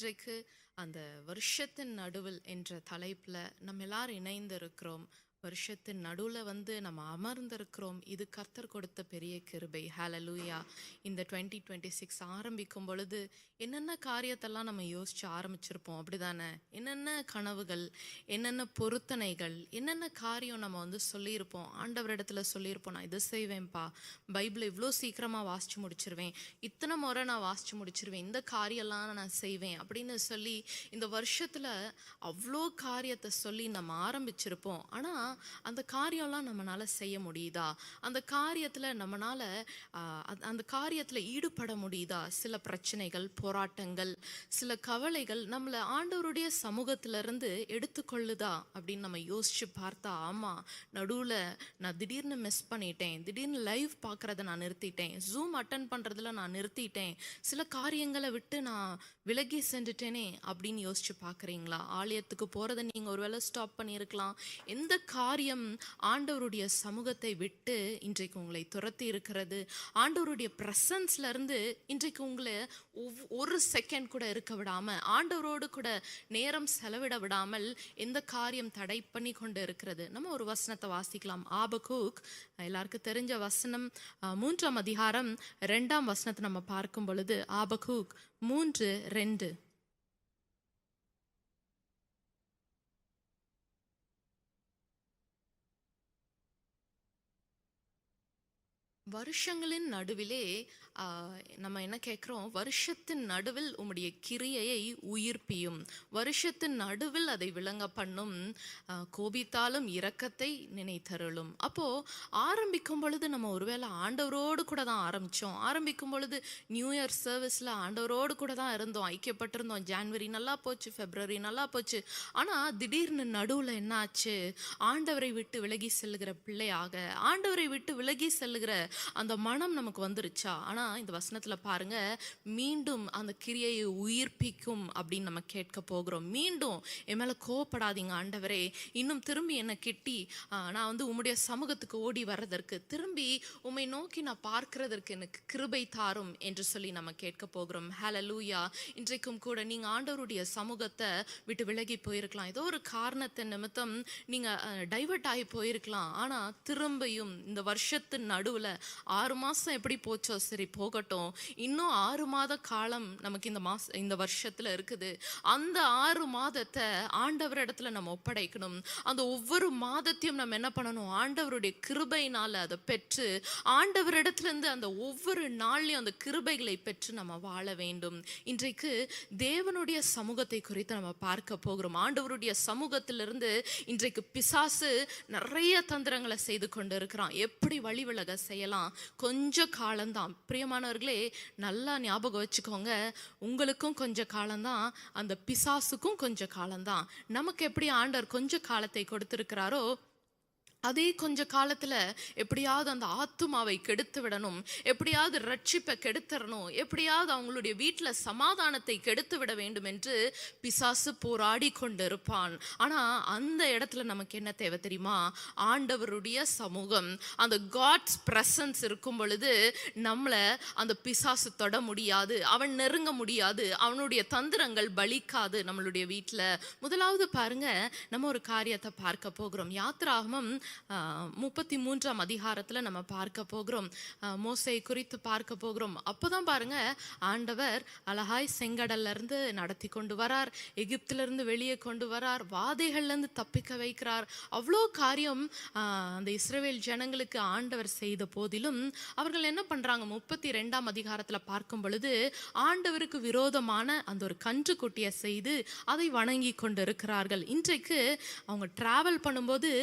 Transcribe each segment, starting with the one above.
இன்றைக்கு அந்த வருஷத்தின் நடுவில் என்ற தலைப்பில் நம்ம எல்லாரும் இணைந்து இருக்கிறோம். வருஷத்தின் நடுவில் நம்ம அமர்ந்திருக்கிறோம். இது கர்த்தர் கொடுத்த பெரிய கிருபை. ஹalleluya. இந்த 2026 ஆரம்பிக்கும் பொழுது என்னென்ன காரியத்தெல்லாம் நம்ம யோசிச்சு ஆரம்பிச்சிருப்போம், அப்படிதானே? என்னென்ன கனவுகள், என்னென்ன பொருத்தனைகள், என்னென்ன காரியம் நம்ம சொல்லியிருப்போம், ஆண்டவரிடத்துல சொல்லியிருப்போம், நான் இது செய்வேன்ப்பா, பைபிளை இவ்வளோ சீக்கிரமாக வாசிச்சு முடிச்சிருவேன், இத்தனை முறை நான் வாசிச்சு முடிச்சிருவேன், இந்த காரியெல்லாம் நான் செய்வேன் அப்படின்னு சொல்லி இந்த வருஷத்தில் அவ்வளோ காரியத்தை சொல்லி நம்ம ஆரம்பிச்சிருப்போம். ஆனால் அந்த காரியம்லாம் நம்மளால செய்ய முடியுதா? அந்த காரியத்தில் நம்மளால அந்த காரியத்தில் ஈடுபட முடியுதா? சில பிரச்சனைகள், போராட்டங்கள், சில கவலைகள் நம்மளை ஆண்டவருடைய சமூகத்திலிருந்து எடுத்துக்கொள்ளுதா அப்படின்னு நம்ம யோசிச்சு பார்த்தா, ஆமாம், நடுவில் நான் திடீர்னு மிஸ் பண்ணிட்டேன், திடீர்னு லைவ் பார்க்குறத நான் நிறுத்திட்டேன், ஜூம் அட்டன் பண்ணுறதுல நான் நிறுத்திட்டேன், சில காரியங்களை விட்டு நான் விலகி சென்றுட்டேனே அப்படின்னு யோசிச்சு பார்க்குறீங்களா? ஆலயத்துக்கு போகிறத நீங்கள் ஒருவேளை ஸ்டாப் பண்ணியிருக்கலாம். எந்த காரியம் ஆண்டவருடைய சமூகத்தை விட்டு இன்றைக்கு உங்களை துரத்தி இருக்கிறது? ஆண்டவருடைய பிரசன்ஸ்ல இருந்து இன்றைக்கு உங்களை ஒரு செகண்ட் கூட இருக்க விடாம, ஆண்டவரோடு கூட நேரம் செலவிட விடாமல் எந்த காரியம் தடை பண்ணி கொண்டு இருக்கிறது? நம்ம ஒரு வசனத்தை வாசிக்கலாம். ஆபகூக், எல்லாருக்கும் தெரிஞ்ச வசனம், 3ஆம் அதிகாரம் 2ஆம் வசனத்தை நம்ம பார்க்கும் பொழுது, ஆபகூக் 3:2. வருஷங்களின் நடுவிலே நம்ம என்ன கேட்குறோம்? வருஷத்தின் நடுவில் உம்முடைய கிரியையை உயிர்ப்பியும், வருஷத்தின் நடுவில் அதை விளங்க பண்ணும், கோபித்தாலும் இரக்கத்தை நினைத்தருளும். அப்போது ஆரம்பிக்கும் பொழுது நம்ம ஒருவேளை ஆண்டவரோடு கூட தான் ஆரம்பிக்கும் பொழுது நியூ இயர் சர்வீஸில் ஆண்டவரோடு கூட தான் இருந்தோம், ஐக்கியப்பட்டிருந்தோம். ஜான்வரி நல்லா போச்சு, பிப்ரவரி நல்லா போச்சு. ஆனால் திடீர்னு நடுவில் என்ன ஆச்சு? ஆண்டவரை விட்டு விலகி செல்லுகிற பிள்ளையாக, ஆண்டவரை விட்டு விலகி செல்லுகிற அந்த மனம் நமக்கு வந்துருச்சா? ஆனால் இந்த வசனத்தில் பாருங்க, மீண்டும் அந்த கிரியையை உயிர்ப்பிக்கும் அப்படின்னு நம்ம கேட்க போகிறோம். மீண்டும் என் மேலே கோவப்படாதீங்க ஆண்டவரே, இன்னும் திரும்பி என்னை கெட்டி நான் உம்முடைய சமூகத்துக்கு ஓடி வர்றதற்கு, திரும்பி உம்மை நோக்கி நான் பார்க்கிறதற்கு எனக்கு கிருபை தாரும் என்று சொல்லி நம்ம கேட்க போகிறோம். ஹalleluya. இன்றைக்கும் கூட நீங்கள் ஆண்டவருடைய சமூகத்தை விட்டு விலகி போயிருக்கலாம், ஏதோ ஒரு காரணத்தை நிமித்தம் நீங்கள் டைவர்ட் ஆகி போயிருக்கலாம். ஆனால் திரும்பியும் இந்த வருஷத்தின் நடுவில் 6 மாதம் எப்படி போச்சோ சரி போகட்டும், இன்னும் 6 மாத காலம் நமக்கு இந்த வருஷத்தில் இருக்குது. அந்த 6 மாதத்தை ஆண்டவரிடத்துல நம்ம ஒப்படைக்கணும். அந்த ஒவ்வொரு மாதத்தையும் நம்ம என்ன பண்ணணும்? ஆண்டவருடைய கிருபையினால் அதை பெற்று, ஆண்டவரிடத்துலேருந்து அந்த ஒவ்வொரு நாள்லையும் அந்த கிருபைகளை பெற்று நம்ம வாழ வேண்டும். இன்றைக்கு தேவனுடைய சமூகத்தை குறித்து நம்ம பார்க்க போகிறோம். ஆண்டவருடைய சமூகத்திலிருந்து இன்றைக்கு பிசாசு நிறைய தந்திரங்களை செய்து கொண்டு இருக்கிறான். எப்படி வழி விலக செய்யலாம்? கொஞ்ச காலம்தான். பிரியமானவர்களே, நல்லா ஞாபகம் வச்சுக்கோங்க, உங்களுக்கும் கொஞ்ச காலம்தான், அந்த பிசாசுக்கும் கொஞ்ச காலம்தான். நமக்கு எப்படி ஆண்டவர் கொஞ்ச காலத்தை கொடுத்திருக்கிறாரோ, அதே கொஞ்ச காலத்தில் எப்படியாவது அந்த ஆத்துமாவை கெடுத்து விடணும், எப்படியாவது ரட்சிப்பை கெடுத்துடணும், எப்படியாவது அவங்களுடைய வீட்டில் சமாதானத்தை கெடுத்து விட வேண்டும் என்று பிசாசு போராடி கொண்டு இருப்பான். ஆனால் அந்த இடத்துல நமக்கு என்ன தேவை தெரியுமா? ஆண்டவருடைய சமூகம், அந்த காட்ஸ் பிரசன்ஸ் இருக்கும் பொழுது நம்மளை அந்த பிசாசு தொட முடியாது, அவன் நெருங்க முடியாது, அவனுடைய தந்திரங்கள் பலிக்காது நம்மளுடைய வீட்டில். முதலாவது பாருங்க, நம்ம ஒரு காரியத்தை பார்க்க போகிறோம். யாத்திராகமம் 33ஆம் அதிகாரத்தில் நம்ம பார்க்க போகிறோம். மோசே குறித்து பார்க்க போகிறோம். அப்போதான் பாருங்க, ஆண்டவர் அழகாய் செங்கடல்ல இருந்து நடத்தி கொண்டு வரார், எகிப்திலிருந்து வெளியே கொண்டு வரார், வாதைகள்லேருந்து தப்பிக்க வைக்கிறார். அவ்வளோ காரியம் அந்த இஸ்ரவேல் ஜனங்களுக்கு ஆண்டவர் செய்த போதிலும் அவர்கள் என்ன பண்றாங்க? 32ஆம் அதிகாரத்தில் பார்க்கும் பொழுது ஆண்டவருக்கு விரோதமான அந்த ஒரு கன்றுக்குட்டியை செய்து அதை வணங்கி கொண்டு இருக்கிறார்கள். இன்றைக்கு அவங்க டிராவல் பண்ணும்போது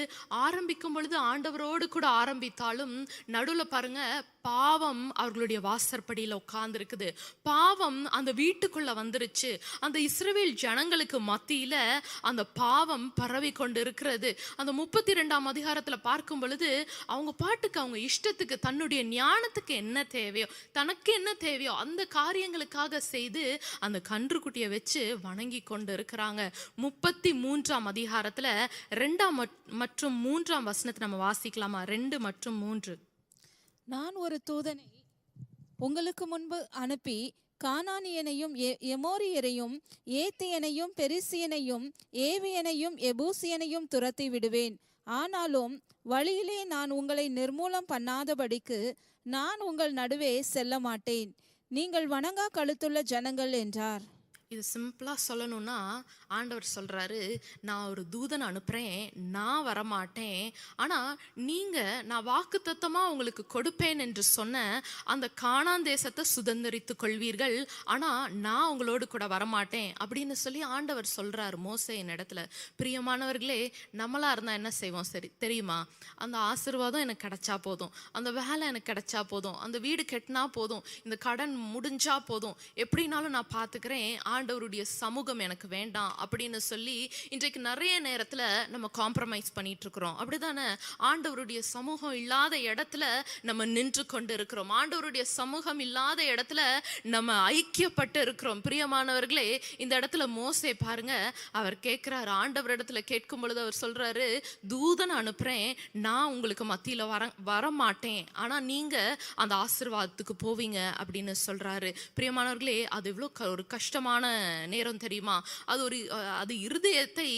ஆரம்பிக்கும் பொழுது ஆண்டவரோடு கூட ஆரம்பித்தாலும் நடுவில் பாருங்க, பாவம் அவர்களுடைய வாசற்படியில் உட்கார்ந்து இருக்குது. பாவம் அந்த வீட்டுக்குள்ள வந்துருச்சு. அந்த இஸ்ரவேல் ஜனங்களுக்கு மத்தியில அந்த பாவம் பரவி கொண்டு இருக்கிறது. அந்த 32ஆம் அதிகாரத்தில் பார்க்கும் பொழுது அவங்க பாட்டுக்கு, அவங்க இஷ்டத்துக்கு, தன்னுடைய ஞானத்துக்கு என்ன தேவையோ, தனக்கு என்ன தேவையோ அந்த காரியங்களுக்காக செய்து அந்த கன்றுக்குட்டியை வச்சு வணங்கி கொண்டு இருக்கிறாங்க. 33ஆம் அதிகாரத்தில் 2ஆம் மற்றும் 3ஆம் வசனத்தை நம்ம வாசிக்கலாமா? 2 மற்றும் 3. நான் ஒரு தூதனை உங்களுக்கு முன்பு அனுப்பி கானானியனையும் எமோரியரையும் ஏத்தியனையும் பெரிசியனையும் ஏவியனையும் எபூசியனையும் துரத்தி விடுவேன். ஆனாலும் வழியிலே நான் உங்களை நிர்மூலம் பண்ணாதபடிக்கு நான் உங்கள் நடுவே செல்ல மாட்டேன். நீங்கள் வணங்கா கழுத்துள்ள ஜனங்கள் என்றார். இது சிம்பிளா சொல்லணும்னா, ஆண்டவர் சொல்றாரு, நான் ஒரு தூதனை அனுப்புறேன், நான் வரமாட்டேன். ஆனா நீங்க நான் வாக்குத்தத்தமா உங்களுக்கு கொடுப்பேன் என்று சொன்ன அந்த கானான் தேசத்தை சுதந்திரித்துக் கொள்வீர்கள், ஆனா நான் உங்களோடு கூட வரமாட்டேன் அப்படின்னு சொல்லி ஆண்டவர் சொல்றாரு மோசேயின் இடத்துல. பிரியமானவர்களே, நம்மளா இருந்தா என்ன செய்வோம் சரி தெரியுமா? அந்த ஆசீர்வாதம் எனக்கு கிடைச்சா போதும், அந்த வேலை எனக்கு கிடைச்சா போதும், அந்த வீடு கெட்டினா போதும், இந்த கடன் முடிஞ்சா போதும், எப்படினாலும் நான் பார்த்துக்கிறேன், ஆண்டவருடைய சமூகம் எனக்கு வேண்டாம் அப்படின்னு சொல்லி இன்றைக்கு நிறைய நேரத்துல நம்ம காம்ப்ரமைஸ் பண்ணிட்டு இருக்கிறோம். அப்படிதானே? ஆண்டவருடைய சமூகம் இல்லாத இடத்துல நம்ம நின்று கொண்டு இருக்கிறோம். ஆண்டவருடைய சமூகம் இல்லாத இடத்துல நம்ம ஐக்கியப்பட்டு இருக்கிறோம். பிரியமானவர்களே, இந்த இடத்துல மோசே பாருங்க, அவர் கேட்கிறாரு, ஆண்டவர் இடத்துல கேட்கும் பொழுது அவர் சொல்றாரு, தூதனை அனுப்புறேன், நான் உங்களுக்கு மத்தியில வர மாட்டேன், ஆனா நீங்க அந்த ஆசீர்வாதத்துக்கு போவீங்க அப்படின்னு சொல்றாரு. பிரியமானவர்களே, அது எவ்வளவு ஒரு கஷ்டமான நேரம் தெரியுமா? அது இருதயத்தை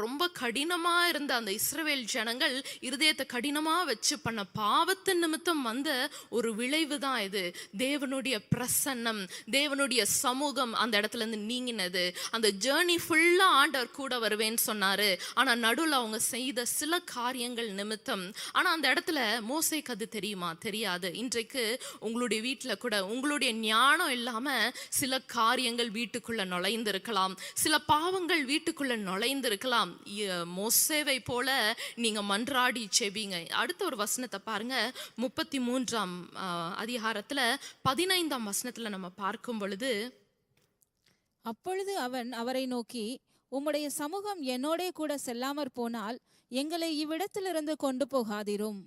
ரொம்ப கடினமா இருந்த அந்த இஸ்ரவேல் ஜனங்கள் இருதயத்தை கடினமா வச்சு பண்ண பாவத்தின் நிமித்தம் வந்த ஒரு விளைவு தான் இது. தேவனுடைய பிரசன்னம், தேவனுடைய சமூகம் அந்த இடத்துல இருந்து நீங்கினது. அந்த ஜேர்னி ஃபுல்லா ஆண்டவர் கூட வருவேன்னு சொன்னாரு. ஆனா நடுவில் அவங்க செய்த சில காரியங்கள் நிமித்தம், ஆனா அந்த இடத்துல மோசேக்கு அது தெரியுமா? தெரியாது. இன்றைக்கு உங்களுடைய வீட்டுல கூட உங்களுடைய ஞானம் இல்லாம சில காரியங்கள் வீட்டுக்குள்ள நுழைந்திருக்கலாம், சில பாவங்கள் வீட்டுக்குள்ள நுழைந்திருக்கலாம். மோசேவை போல நீங்க மன்றாடி செபிங்க. அடுத்த ஒரு வசனத்தை பாருங்க, 33ஆம் அதிகாரத்துல 15ஆம் வசனத்துல நம்ம பார்க்கும் பொழுது, அப்பொழுது அவன் அவரை நோக்கி, உம்முடைய சமூகம் என்னோடே கூட செல்லாமற் போனால் எங்களை இவ்விடத்திலிருந்து கொண்டு போகாதிரும்.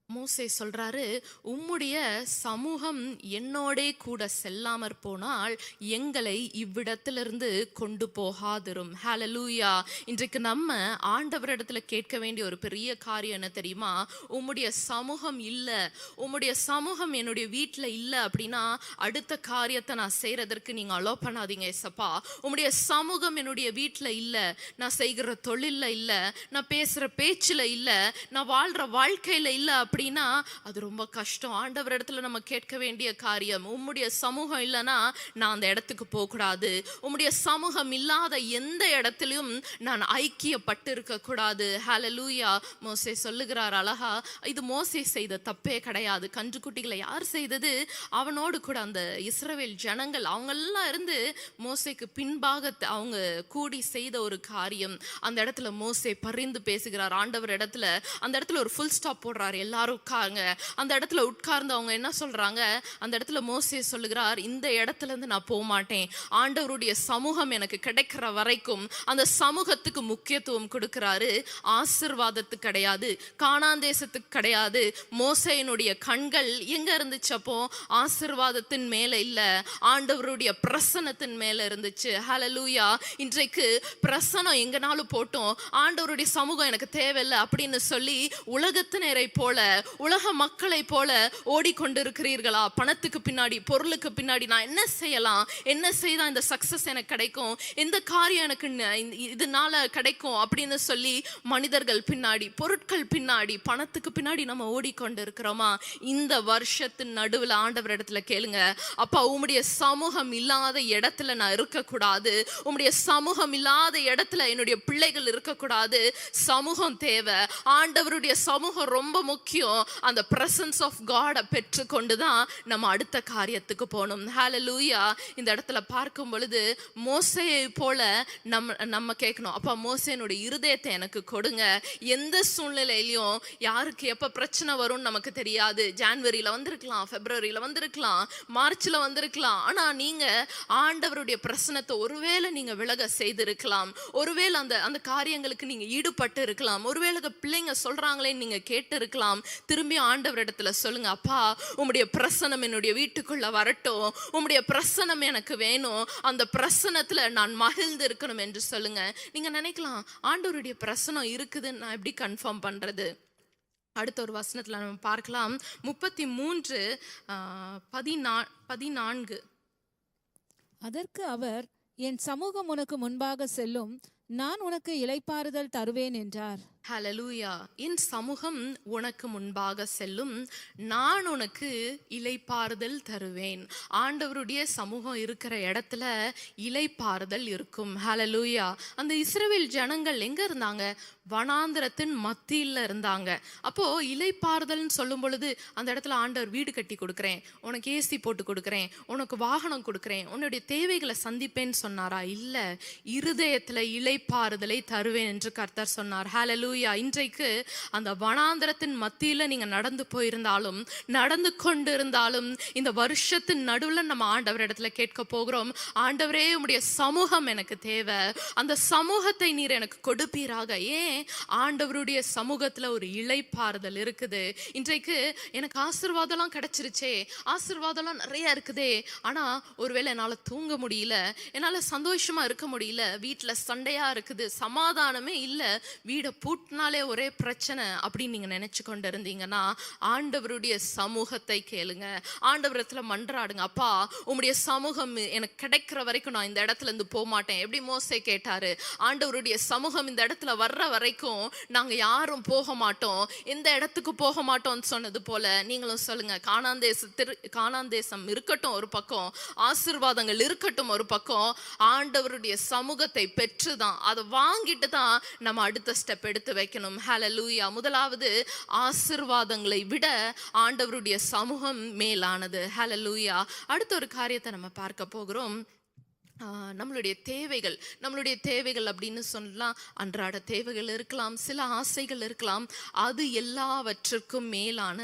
மோசே சொல்றாரு, உம்முடைய சமூகம் என்னோடே கூட செல்லாமற் போனால் எங்களை இவ்விடத்திலிருந்து கொண்டு போகாதிரும். ஹல்லேலூயா. இன்றைக்கு நம்ம ஆண்டவரிடத்துல கேட்க வேண்டிய ஒரு பெரிய காரியம் என்ன தெரியுமா? உம்முடைய சமூகம் இல்ல, உம்முடைய சமூகம் என்னுடைய வீட்டுல இல்ல அப்படின்னா அடுத்த காரியத்தை நான் செய்யறதற்கு நீங்க அலோ பண்ணாதீங்க ஏசப்பா. உம்முடைய சமூகம் என்னுடைய வீட்டுல இல்ல, நான் செய்கிற தொழில்ல இல்ல, நான் பேசுற பேச்சுல இல்ல, நான் வாழ்ற வாழ்க்கையில இல்ல அப்படின்னா அது ரொம்ப கஷ்டம். ஆண்டவர் இடத்துல நம்ம கேட்க வேண்டிய காரியம், உம்முடைய சமூகம் இல்லைன்னா நான் அந்த இடத்துக்கு போக கூடாது. உம்முடைய சமூகம் இல்லாத எந்த இடத்திலும் நான் ஐக்கியப்பட்டு இருக்க கூடாது. ஹல்லேலூயா. மோசே சொல்லுகிறார் அழகா, இது மோசே செய்த தப்பே கிடையாது. கன்றுக்குட்டிகளை யார் செய்தது? அவனோடு கூட அந்த இஸ்ரவேல் ஜனங்கள் அவங்கெல்லாம் இருந்து மோசேக்கு பின்பாக அவங்க கூடி செய்த ஒரு காரியம். அந்த இடத்துல மோசே பரிந்து பேசுகிறார் ஆண்டவர் இடத்துல. அந்த இடத்துல ஒரு ஃபுல் ஸ்டாப் போடுறார். எல்லாரும் உட்காருங்க. அந்த இடத்துல உட்கார்ந்து அவங்க என்ன சொல்றாங்க? அந்த இடத்துல மோசே சொல்லுகிறார், இந்த இடத்துல இருந்து நான் போக மாட்டேன். ஆண்டவருடைய சமூகம் எனக்கு கிடைக்கிற வரைக்கும் அந்த சமூகத்துக்கு முக்கியத்துவம் கொடுக்கிறாரு. ஆசீர்வாதத்துக்கு கிடையாது, கானான் தேசத்துக்கு கிடையாது. மோசேயினுடைய கண்கள் எங்க இருந்துச்சு? அப்போ ஆசீர்வாதத்தின் மேல இல்ல, ஆண்டவருடைய பிரசன்னத்தின் மேல இருந்துச்சு. ஹல்லேலூயா. இன்றைக்கு பிரசனம் எங்கனாலும் போட்டோம், ஆண்டவருடைய சமூகம் எனக்கு தேவையில்லை அப்படின்னு சொல்லி உலகத்தினரை போல, உலக மக்களை போல ஓடிக்கொண்டிருக்கிறீர்களா? பணத்துக்கு பின்னாடி, பொருளுக்கு பின்னாடி, நான் என்ன செய்யலாம், என்ன செய்தா இந்த சக்சஸ் எனக்கு கிடைக்கும், எந்த காரியம் எனக்கு இதனால கிடைக்கும் அப்படின்னு சொல்லி மனிதர்கள் பின்னாடி, பொருட்கள் பின்னாடி, பணத்துக்கு பின்னாடி நம்ம ஓடிக்கொண்டு இருக்கிறோமா? இந்த வருஷத்தின் நடுவில் ஆண்டவர் இடத்துல கேளுங்க, அப்பா உம்முடைய சமூகம் இல்லாத இடத்துல நான் இருக்கக்கூடாது, உம்முடைய சமூகம் இல்லாத இடத்துல என்னுடைய பிள்ளைகள் இருக்கக்கூடாது. சமூகம் தேவை, ஆண்டவருடைய சமூகம் ரொம்ப முக்கியம். அந்த பிரசன்ஸ் ஆஃப் காட் பெற்றுக்கொண்டு தான் நம்ம அடுத்த காரியத்துக்கு போகணும். ஹல்லேலூயா. இந்த இடத்துல பார்க்கும் பொழுது மோசேயை போல நம்ம கேட்கணும், அப்பா மோசேனுடைய இருதயத்தை எனக்கு கொடுங்க. எந்த சூழ்நிலையிலையும் யாருக்கு எப்ப பிரச்சனை வரும்னு நமக்கு தெரியாது. ஜனவரியில வந்திருக்கலாம், பிப்ரவரியில வந்திருக்கலாம், மார்ச்ல வந்திருக்கலாம். ஆனா நீங்க ஆண்டவருடைய பிரசனத்தை ஒருவேளை நீங்க விலக செய்திருக்கலாம், ஒருவேளை அந்த காரியங்களுக்கு நீங்க ஈடுபட்டு இருக்கலாம், ஒருவேளை பிள்ளைங்க சொல்றாங்களே நீங்க கேட்டு இருக்கலாம். திரும்பி ஆண்டவர் இடத்துல சொல்லுங்க, அப்பா உம்முடைய பிரசனம் என்னுடைய வீட்டுக்குள்ள வரட்டும், உம்முடைய பிரசனம் எனக்கு வேணும், அந்த பிரசனத்துல நான் மகிழ்ந்து இருக்கணும் என்று சொல்லுங்க. நீங்க நினைக்கலாம், ஆண்டவருடைய பிரசனம் இருக்குதுன்னு நான் எப்படி கன்ஃபார்ம் பண்றது? அடுத்த ஒரு வசனத்துல நம்ம பார்க்கலாம், 33:14. அதற்கு அவர், என் சமூகம் உனக்கு முன்பாக செல்லும், நான் உனக்கு இளைப்பாறுதல் தருவேன் என்றார். ஹalleluya. என் சமூகம் உனக்கு முன்பாக செல்லும், நான் உனக்கு இளைப்பாறுதல் தருவேன். ஆண்டவருடைய சமூகம் இருக்கிற இடத்துல இளைப்பாறுதல் இருக்கும். ஹalleluya. அந்த இஸ்ரவேல் ஜனங்கள் எங்க இருந்தாங்க? வனாந்திரத்தின் மத்தியில இருந்தாங்க. அப்போ இளைப்பாறுதல்னு சொல்லும் பொழுது அந்த இடத்துல ஆண்டவர் வீடு கட்டி கொடுக்குறேன், உனக்கு ஏசி போட்டு கொடுக்குறேன், உனக்கு வாகனம் கொடுக்குறேன், உன்னுடைய தேவைகளை சந்திப்பேன்னு சொன்னாரா? இல்ல, இருதயத்துல இளைப்பாறுதலை தருவேன் என்று கர்த்தர் சொன்னார். ஹalleluya. இன்றைக்கு அந்த வனாந்திரத்தின் மத்தியில நீங்க நடந்து போயிருந்தாலும், நடந்து கொண்டு இருந்தாலும், இந்த வருஷத்தின் நடுவுல நம்ம ஆண்டவர் இடத்துல கேட்க போகிறோம், ஆண்டவரே உம்முடைய சமூகம் எனக்கு தேவை, அந்த சமூகத்தை நீர் எனக்கு கொடுப்பீராக. ஏன்? ஆண்டவருடைய சமூகத்துல ஒரு இளைப்பாறுதல் இருக்குது. இன்றைக்கு எனக்கு ஆசீர்வாதம்லாம் கிடைச்சிருச்சே, ஆசீர்வாதம்லாம் நிறைய இருக்குதே, ஆனா ஒருவேளை என்னால தூங்க முடியல, என்னால சந்தோஷமா இருக்க முடியல, வீட்டுல சண்டையா இருக்குது, சமாதானமே இல்ல, வீடை பூட்டினாலே ஒரே பிரச்சனை அப்படின்னு நீங்க நினைச்சு கொண்டு இருந்தீங்கன்னா, ஆண்டவருடைய சமூகத்தை கேளுங்க, ஆண்டவரத்துல மன்றாடுங்க. அப்பா, உம்முடைய சமூகம் எனக்கு கிடைக்கிற வரைக்கும் நான் இந்த இடத்துல இருந்து போக மாட்டேன். எப்படி மோசே கேட்டாரு, ஆண்டவருடைய சமூகம் இந்த இடத்துல வர்ற வரைக்கும் நாங்க யாரும் போக மாட்டோம், எந்த இடத்துக்கு போக மாட்டோம்னு சொன்னது போல நீங்களும் சொல்லுங்க, கானான் தேசம் இருக்கட்டும் ஒரு பக்கம், ஆசீர்வாதங்கள் இருக்கட்டும் ஒரு பக்கம், ஆண்டவருடைய சமூகத்தை பெற்றுதான் அதை வாங்கிட்டு தான் நம்ம அடுத்த ஸ்டெப் எடுத்து வைக்கணும். ஹalleluya. முதலாவது, ஆசீர்வாதங்களை விட ஆண்டவருடைய சமூகம் மேலானது. ஹalleluya. அடுத்த ஒரு காரியத்தை நம்ம பார்க்க போகிறோம். நம்மளுடைய தேவைகள் அப்படின்னு சொல்லலாம். அன்றாட தேவைகள் இருக்கலாம், சில ஆசைகள் இருக்கலாம். அது எல்லாவற்றுக்கும் மேலான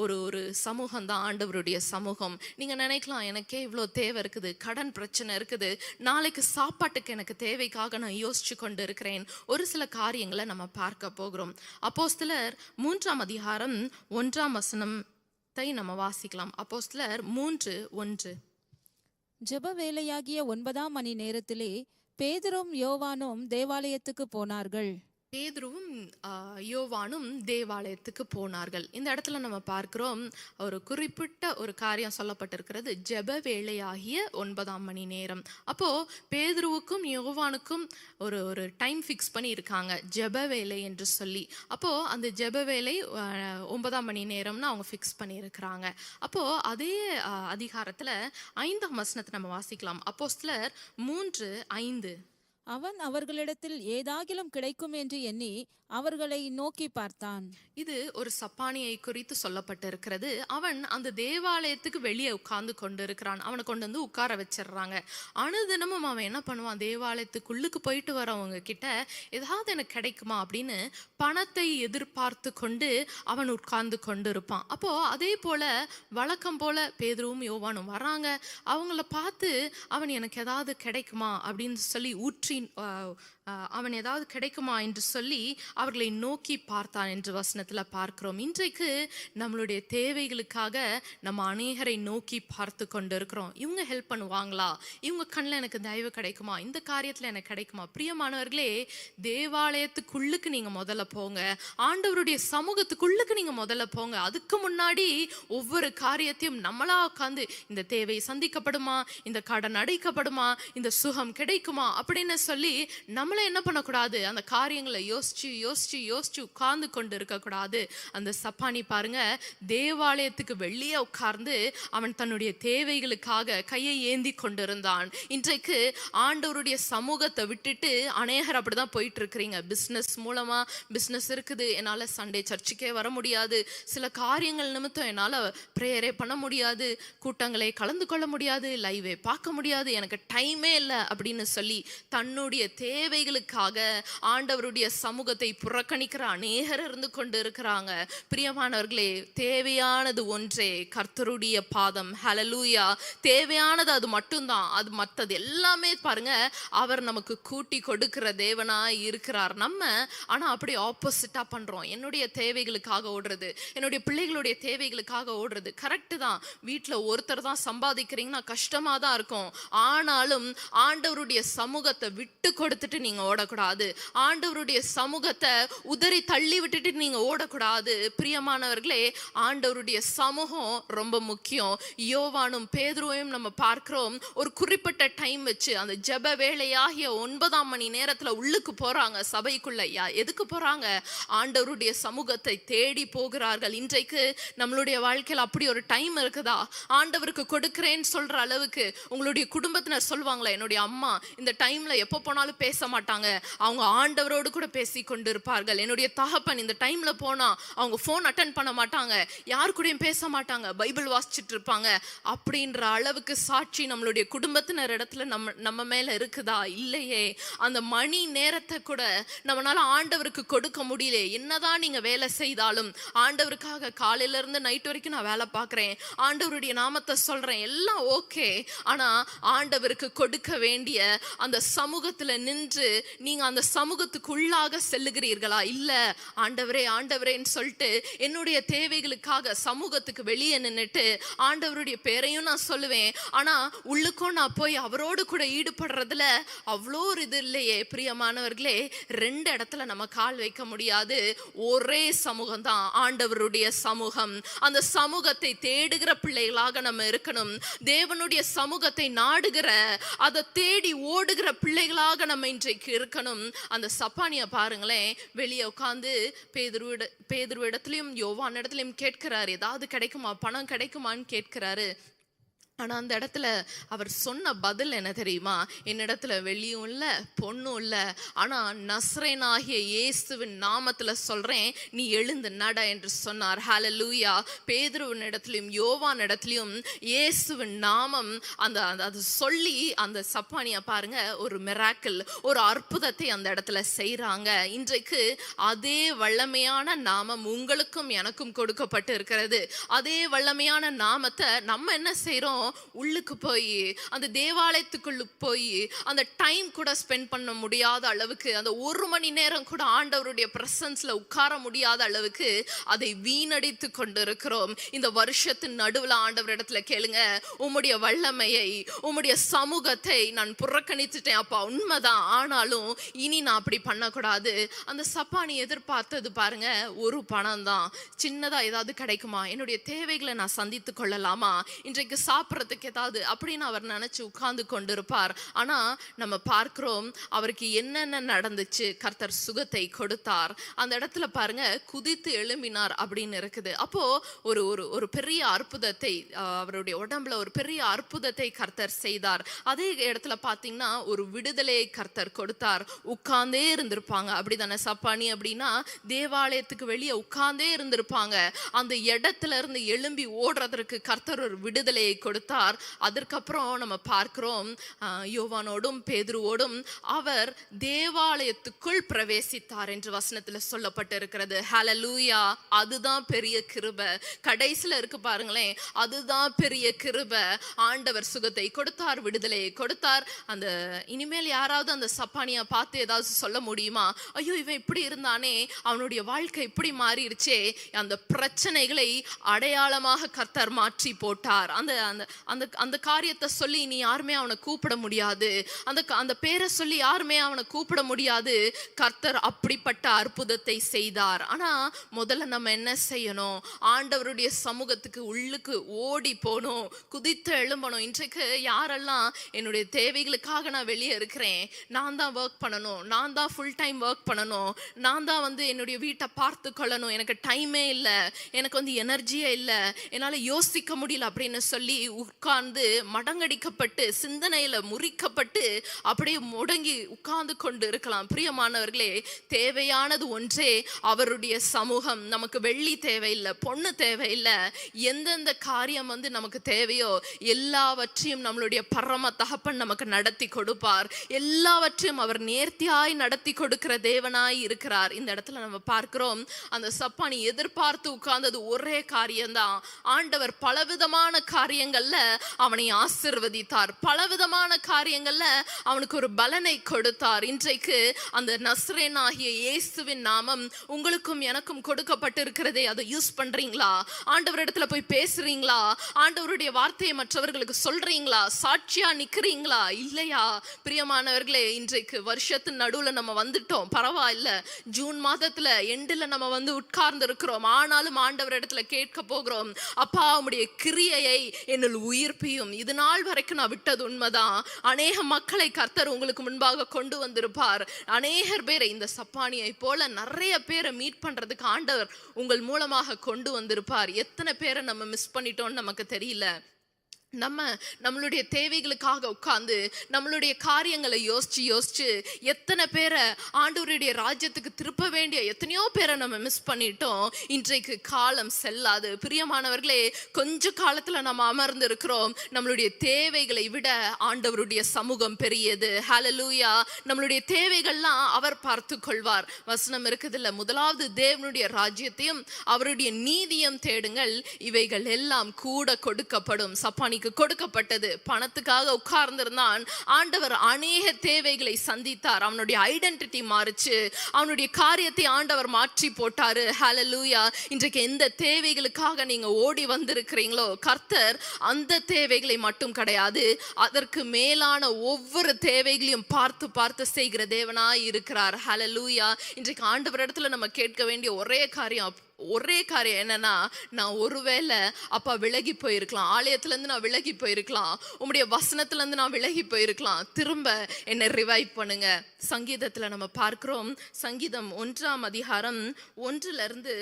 ஒரு சமூகம் தான் ஆண்டவருடைய சமூகம். நீங்க நினைக்கலாம், எனக்கே இவ்வளோ தேவை இருக்குது, கடன் பிரச்சனை இருக்குது, நாளைக்கு சாப்பாட்டுக்கு எனக்கு தேவைக்காக நான் யோசிச்சு கொண்டு இருக்கிறேன். ஒரு சில காரியங்களை நம்ம பார்க்க போகிறோம். அப்போஸ்தலர் 3ஆம் அதிகாரம் 1ஆம் வசனத்தை நம்ம வாசிக்கலாம். அப்போஸ்தலர் 3:1. ஜெப வேலையாகிய 9ஆம் மணி நேரத்திலே பேதுரும் யோவானும் தேவாலயத்துக்கு போனார்கள். பேதுருவும் யோவானும் தேவாலயத்துக்கு போனார்கள். இந்த இடத்துல நம்ம பார்க்கிறோம், ஒரு குறிப்பிட்ட ஒரு காரியம் சொல்லப்பட்டிருக்கிறது, ஜெப வேளையாகிய 9ஆம் மணி நேரம். அப்போ பேதுருவுக்கும் யோவானுக்கும் ஒரு டைம் ஃபிக்ஸ் பண்ணி இருக்காங்க, ஜெப வேலை என்று சொல்லி. அப்போ அந்த ஜெப வேலை 9ஆம் மணி நேரம்னு அவங்க ஃபிக்ஸ் பண்ணி இருக்கிறாங்க. அப்போ அதே அதிகாரத்துல 5ஆம் வசனத்தை நம்ம வாசிக்கலாம். அப்போஸ்தலர் 3:5. அவன் அவர்களிடத்தில் ஏதாகிலும் கிடைக்கும் என்று எண்ணி அவர்களை நோக்கி பார்த்தான். இது ஒரு சப்பானியை குறித்து சொல்லப்பட்டிருக்கிறது. அவன் அந்த தேவாலயத்துக்கு வெளியே உட்கார்ந்து கொண்டு இருக்கிறான். அவனை கொண்டு வந்து உட்கார வச்சிடுறாங்க. அனுதினமும் அவன் என்ன பண்ணுவான், தேவாலயத்துக்குள்ளுக்கு போயிட்டு வரவங்க கிட்ட ஏதாவது எனக்கு கிடைக்குமா அப்படின்னு பணத்தை எதிர்பார்த்து கொண்டு அவன் உட்கார்ந்து கொண்டு இருப்பான். அப்போ அதே போல வழக்கம் போல பேதுருவும் யோவானும் வராங்க. அவங்கள பார்த்து அவன் எனக்கு ஏதாவது கிடைக்குமா அப்படின்னு சொல்லி அவன் ஏதாவது கிடைக்குமா என்று சொல்லி அவர்களை நோக்கி பார்த்தான் என்று வசனத்துல பார்க்கிறோம். இன்றைக்கு நம்மளுடைய தேவைகளுக்காக நம்ம அநேகரை நோக்கி பார்த்து கொண்டு இருக்கிறோம். இவங்க ஹெல்ப் பண்ணுவாங்களா, இவங்க கண்ணில் எனக்கு தயவு கிடைக்குமா, இந்த காரியத்துல எனக்கு கிடைக்குமா? பிரியமானவர்களே, தேவாலயத்துக்குள்ளுக்கு நீங்க முதல்ல போங்க, ஆண்டவருடைய சமூகத்துக்குள்ளுக்கு நீங்க முதல்ல போங்க. அதுக்கு முன்னாடி ஒவ்வொரு காரியத்தையும் நம்மளா உட்காந்து, இந்த தேவை சந்திக்கப்படுமா, இந்த கடன் அடைக்கப்படுமா, இந்த சுகம் கிடைக்குமா அப்படின்னு சொல்லி நம்மள என்ன பண்ணக்கூடாது, அந்த காரியங்களை யோசிச்சு உட்கார்ந்து கொண்டு இருக்கக்கூடாது. அந்த சப்பானி பாருங்க, தேவாலயத்துக்கு வெளியே உட்கார்ந்து அவன் தன்னுடைய தேவைகளுக்காக கையை ஏந்தி கொண்டிருந்தான். இன்றைக்கு ஆண்டவருடைய சமூகத்தை விட்டுட்டு அநேகர் அப்படிதான் போயிட்டு இருக்கிறீங்க. பிஸ்னஸ் மூலமா, பிஸ்னஸ் இருக்குது, என்னால சண்டே சர்ச்சுக்கே வர முடியாது, சில காரியங்கள் நிமித்தம் என்னால பிரேயரே பண்ண முடியாது, கூட்டங்களை கலந்து கொள்ள முடியாது, லைவே பார்க்க முடியாது, எனக்கு டைமே இல்லை அப்படின்னு சொல்லி தன்னுடைய தேவைகளுக்காக ஆண்டவருடைய சமூகத்தை புறக்கணிக்கிற அநேகர் இருந்து கொண்டு இருக்கிறாங்க. பிரியமானவர்களே, தேவையானது ஒன்றே, கர்த்தருடைய பாதம். ஹல்லேலூயா. தேவையானது அது மட்டும்தான். அது மற்றது எல்லாமே பாருங்க, அவர் நமக்கு கூட்டி கொடுக்கிற தேவனாய் இருக்கிறார். நம்ம ஆனா அப்படி ஆப்போசிட்டா பண்றோம். என்னுடைய தேவைகளுக்காக ஓடுறது, என்னுடைய பிள்ளைகளுடைய தேவைகளுக்காக ஓடுறது. கரெக்டு தான், வீட்டுல ஒருத்தர் தான் சம்பாதிக்கிறீங்கன்னா கஷ்டமா தான் இருக்கும். ஆனாலும் ஆண்டவருடைய சமூகத்தை விட்டு கொடுத்துட்டு நீங்க ஓடக்கூடாது. ஆண்டவருடைய சமூகத்தை உதறி தள்ளி விட்டுட்டு நீங்க ஓடக்கூடாது. பிரியமானவர்களே, ஆண்டவருடைய சமூகம் ரொம்ப முக்கியம். யோவானும் பேதுருவையும் நம்ம பார்க்கிறோம், ஒரு குறிப்பிட்ட டைம் வச்சு அந்த ஜெப வேளையாகிய 9ஆம் மணி நேரத்துல உள்ளுக்கு போறாங்க சபைக்குள்ள. எதுக்கு போறாங்க? ஆண்டவருடைய சமூகத்தை தேடி போகிறார்கள். இன்றைக்கு நம்மளுடைய வாழ்க்கையில அப்படி ஒரு டைம் இருக்குதா? ஆண்டவருக்கு கொடுக்கிறேன்னு சொல்ற அளவுக்கு உங்களுடைய குடும்பத்தினர் சொல்லுவாங்களா, என்னுடைய அம்மா இந்த டைம்ல எப்ப போனாலும் பேச மாட்டாங்க, அவங்க ஆண்டவரோடு கூட பேசி கொண்டு இருப்பார்கள். என்னுடைய தகப்பன் இந்த டைம்ல போனா அவங்க போன் அட்டென்ட் பண்ண மாட்டாங்க, யாரு கூடயும் பேச மாட்டாங்க, பைபிள் வாசிச்சுட்டு இருப்பாங்க. அப்படின்ற அளவுக்கு சாட்சி நம்மளுடைய குடும்பத்தினர் இடத்துல நம்ம மேல இருக்குதா? இல்லையே. அந்த மணி நேரத்தை கூட நம்மளால ஆண்டவருக்கு கொடுக்க முடியல. என்னதான் நீங்க வேலை செய்தாலும், ஆண்டவருக்காக காலையில இருந்து நைட் வரைக்கும் நான் வேலை பார்க்கிறேன், ஆண்டவருடைய நாமத்தை சொல்றேன், எல்லாம் ஓகே. ஆனா ஆண்டவருக்கு கொடுக்க வேண்டிய அந்த சமூகத்துல நின்று நீங்க அந்த சமூகத்துக்குள்ளாக செல்லுகிறீர்களா? இல்ல, ஆண்டவரே ஆண்டவரேன்னு சொல்லிட்டு என்னுடைய தேவைகளுக்காக சமூகத்துக்கு வெளியே நின்னுட்டு ஆண்டவருடைய பேரையும் நான் சொல்லுவேன், ஆனா உள்ளுக்கும் நான் போய் அவரோடு கூட ஈடுபடுறதுல அவ்வளோ ஒரு இது இல்லையே. பிரியமானவர்களே, 2 இடத்துல நம்ம கால் வைக்க முடியாது. ஒரே சமூகம் தான், ஆண்டவருடைய சமூகம். அந்த சமூகத்தை தேடுகிற பிள்ளைகளாக நம்ம இருக்கணும். தேவனுடைய சமூகத்தை நாடுகிற, அதை தேடி ஓடுகிற பிள்ளைகளாக நம்ம இன்றைக்கு இருக்கணும். அந்த சப்பானிய பாருங்களேன், வெளியே உட்காந்து பேதுருவிடத்திலையும் யோவான் இடத்துலையும் கேட்கிறாரு, ஏதாவது கிடைக்குமா, பணம் கிடைக்குமான்னு கேட்கிறாரு. ஆனா அந்த இடத்துல அவர் சொன்ன பதில் என்ன தெரியுமா? என்னிடத்துல வெள்ளியும் இல்ல பொண்ணும் இல்ல, ஆனா நஸ்ரேனாகிய இயேசுவின் நாமத்துல சொல்றேன், நீ எழுந்து நட என்று சொன்னார். ஹல்லேலூயா. பேதுருவின் இடத்துலயும் யோவான் இடத்துலயும் இயேசுவின் நாமம் அது சொல்லி அந்த சப்பானியா பாருங்க, ஒரு மிராக்கிள், ஒரு அற்புதத்தை அந்த இடத்துல செய்றாங்க. இன்றைக்கு அதே வல்லமையான நாமம் உங்களுக்கும் எனக்கும் கொடுக்கப்பட்டு இருக்கிறது. அதே வல்லமையான நாமத்தை நம்ம என்ன செய்றோம்? உள்ளுக்கு போய் அந்த தேவாலயத்துக்குள்ள போய் அந்த டைம் கூட ஸ்பெண்ட் பண்ண முடியாத அளவுக்கு, அந்த 1 மணி நேரம் கூட ஆண்டவருடைய பிரசன்ஸ்ல உட்கார முடியாத அளவுக்கு அதை வீணடித்து கொண்டிருக்கிறோம். இந்த வருஷத்தின் நடுவுல ஆண்டவர் இடத்துல கேளுங்க, உம்முடைய வல்லமையை, உம்முடைய சமூகத்தை நான் புறக்கணித்துட்டேன் அப்பா, உண்மைதான், ஆனாலும் இனி நான் அப்படி பண்ணக்கூடாது. அந்த சப்பானி எதிர்பார்த்தது பாருங்க, ஒரு பணம் தான். சின்னதா ஏதாவது கிடைக்குமா, என்னுடைய தேவைகளை நான் சந்தித்து கொள்ளலாமா, இன்றைக்கு சாப்பிட்றதுக்கு ஏதாவது அப்படின்னு அவர் நினைச்சு உட்கார்ந்து கொண்டிருப்பார். ஆனா நம்ம பார்க்கிறோம், அவருக்கு என்னென்ன நடந்துச்சு. கர்த்தர் சுகத்தை கொடுத்தார். அந்த இடத்துல பாருங்க, குதித்து எழும்பினார் அப்படின்னு இருக்குது. அப்போ ஒரு ஒரு பெரிய அற்புதத்தை, அவருடைய உடம்புல ஒரு பெரிய அற்புதத்தை கர்த்தர் செய்தார். அதே இடத்துல பாத்தீங்கன்னா ஒரு விடுதலையை கர்த்தர் கொடுத்தார். உட்கார்ந்தே இருந்திருப்பாங்க, அப்படிதானே சப்பானி அப்படின்னா தேவாலயத்துக்கு வெளியே உட்கார்ந்தே இருந்திருப்பாங்க. அந்த இடத்துல இருந்து எழும்பி ஓடுறதற்கு கர்த்தர் ஒரு விடுதலையை கொடுத்தார். அதற்கப்புறம் நம்ம பார்க்கிறோம், யோவானோடும் பேதுருவோடும் அவர் தேவாலயத்துக்குள் பிரவேசித்தார் என்று வசனத்துல சொல்லப்பட்டு இருக்கிறது. ஹல்லேலூயா. அதுதான் பெரிய கிருபை. கடைசில இருக்கு பாருங்களேன், அதுதான் பெரிய கிருபை. ஆண்டவர் சுகத்தை கொடுத்தார், விடுதலையை கொடுத்தார். அந்த இனிமேல் யாராவது அந்த சப்பானியா பார்த்து ஏதாவது சொல்ல முடியுமா? ஐயோ, இவன் இப்படி இருந்தானே, அவனுடைய வாழ்க்கை இப்படி மாறிடுச்சே. அந்த பிரச்சனைகளை அடையாளமாக கர்த்தர் மாற்றி போட்டார். அந்த அந்த அந்த காரியத்தை சொல்லி நீ யாருமே அவனை கூப்பிட முடியாது, அந்த பேரை சொல்லி யாருமே அவனை கூப்பிட முடியாது. கர்த்தர் அப்படிப்பட்ட அற்புதத்தை செய்தார். ஆனா முதல்ல நம்ம என்ன செய்யணும்? ஆண்டவருடைய சமூகத்துக்கு உள்ளுக்கு ஓடி போகணும், குதித்து எழும்பணும். இன்றைக்கு யாரெல்லாம் என்னுடைய தேவைகளுக்காக நான் வெளியே இருக்கிறேன், நான் தான் ஒர்க் பண்ணணும், நான் தான் ஃபுல் டைம் ஒர்க் பண்ணணும், நான் தான் என்னுடைய வீட்டை பார்த்து கொள்ளணும், எனக்கு டைமே இல்லை, எனக்கு எனர்ஜியே இல்லை, என்னால் யோசிக்க முடியல அப்படின்னு சொல்லி உட்கார்ந்து மடங்கடிக்கப்பட்டு சிந்தனையில முறிக்கப்பட்டு அப்படியே முடங்கி உட்கார்ந்து கொண்டு இருக்கலாம். பிரியமானவர்களே, தேவையானது ஒன்றே, அவருடைய சமூகம். நமக்கு வெள்ளி தேவையில்லை, பொண்ணு தேவையில்லை. எந்தெந்த காரியம் நமக்கு தேவையோ எல்லாவற்றையும் நம்மளுடைய பரம தகப்பன் நமக்கு நடத்தி கொடுப்பார். எல்லாவற்றையும் அவர் நேர்த்தியாய் நடத்தி கொடுக்கிற தேவனாய் இருக்கிறார். இந்த இடத்துல நம்ம பார்க்கிறோம், அந்த சப்பானி எதிர்பார்த்து உட்கார்ந்தது ஒரே காரியம்தான். ஆண்டவர் பலவிதமான காரியங்கள்ல காரியங்கள்ல அவனை ஆசீர்வதித்தார், பலவிதமான காரியங்கள்ல அவனுக்கு ஒரு பலனை கொடுத்தார். இன்றைக்கு அந்த நஸ்ரேனாகிய இயேசுவின் நாமம் உங்களுக்கும் எனக்கும் கொடுக்கப்பட்டிருக்கிறதே, அதை யூஸ் பண்றீங்களா? ஆண்டவரிடத்துல போய் பேசுறீங்களா? ஆண்டவருடைய வார்த்தையை மற்றவர்களுக்கு சொல்றீங்களா? சாட்சியா நிக்கிறீங்களா இல்லையா? பிரியமானவர்களே, இன்றைக்கு வருஷத்தின் நடுவுல நம்ம வந்துட்டோம், பரவாயில்ல. ஜூன் மாதத்துல எண்டுல நம்ம வந்து உட்கார்ந்து இருக்கிறோம். ஆனாலும் ஆண்டவர் இடத்துல கேட்க போகிறோம், அப்பா உம்முடைய கிரியையை என்னில் உயிர்ப்பியும். இது நாள் வரைக்கும் நான் விட்டது உண்மைதான். அநேக மக்களை கர்த்தர் உங்களுக்கு முன்பாக கொண்டு வந்திருப்பார். அநேகர் பேரை, இந்த சப்பானியை போல நிறைய பேரை மீட் பண்றதுக்கு ஆண்டவர் உங்கள் மூலமாக கொண்டு வந்திருப்பார். எத்தனை பேரை நம்ம மிஸ் பண்ணிட்டோம்னு நமக்கு தெரியல. நம்மளுடைய தேவைகளுக்காக உட்கார்ந்து நம்மளுடைய காரியங்களை யோசிச்சு எத்தனை பேரை ஆண்டவருடைய ராஜ்யத்துக்கு திருப்ப வேண்டிய எத்தனையோ பேரை நம்ம மிஸ் பண்ணிட்டோம். இன்றைக்கு காலம் செல்லாது. பிரியமானவர்களே, கொஞ்ச காலத்துல நம்ம அமர்ந்து இருக்கிறோம். நம்மளுடைய தேவைகளை விட ஆண்டவருடைய சமூகம் பெரியது. ஹல்லேலூயா. நம்மளுடைய தேவைகள்லாம் அவர் பார்த்து கொள்வார். வசனம் இருக்குதுல்ல, முதலாவது தேவனுடைய ராஜ்யத்தையும் அவருடைய நீதியும் தேடுங்கள், இவைகள் எல்லாம் கூட கொடுக்கப்படும். சப்பானி கொடுக்கப்பட்டது. பணத்துக்காக உட்கார்ந்திருந்தான். ஆண்டவர் அநேக தேவைகளை சந்தித்தார். அவனுடைய ஐடென்டிட்டி மாறிச்சு. அவனுடைய காரியத்தை ஆண்டவர் மாற்றி போட்டாரு. ஹல்லேலூயா. இன்றைக்கு எந்த தேவைகளுக்காக நீங்க ஓடி வந்திருக்கிறீங்களோ, கர்த்தர் அந்த தேவைகளை மட்டும் கிடையாது, அதற்கு மேலான ஒவ்வொரு தேவைகளையும் பார்த்து பார்த்து செய்கிற தேவனாய் இருக்கிறார். ஹல்லேலூயா. இன்றைக்கு ஆண்டவர் இடத்துல நம்ம கேட்க வேண்டிய ஒரே காரியம் என்னன்னா, நான் ஒருவேளை அப்பா விலகி போயிருக்கலாம், ஆலயத்துல இருந்து நான் விலகி போயிருக்கலாம், உம்முடைய வசனத்துல இருந்து நான் விலகி போயிருக்கலாம், திரும்ப என்னை ரிவைவ் பண்ணுங்க. சங்கீதத்துல நம்ம பார்க்கிறோம், சங்கீதம் 1ஆம் அதிகாரம் 1லிருந்து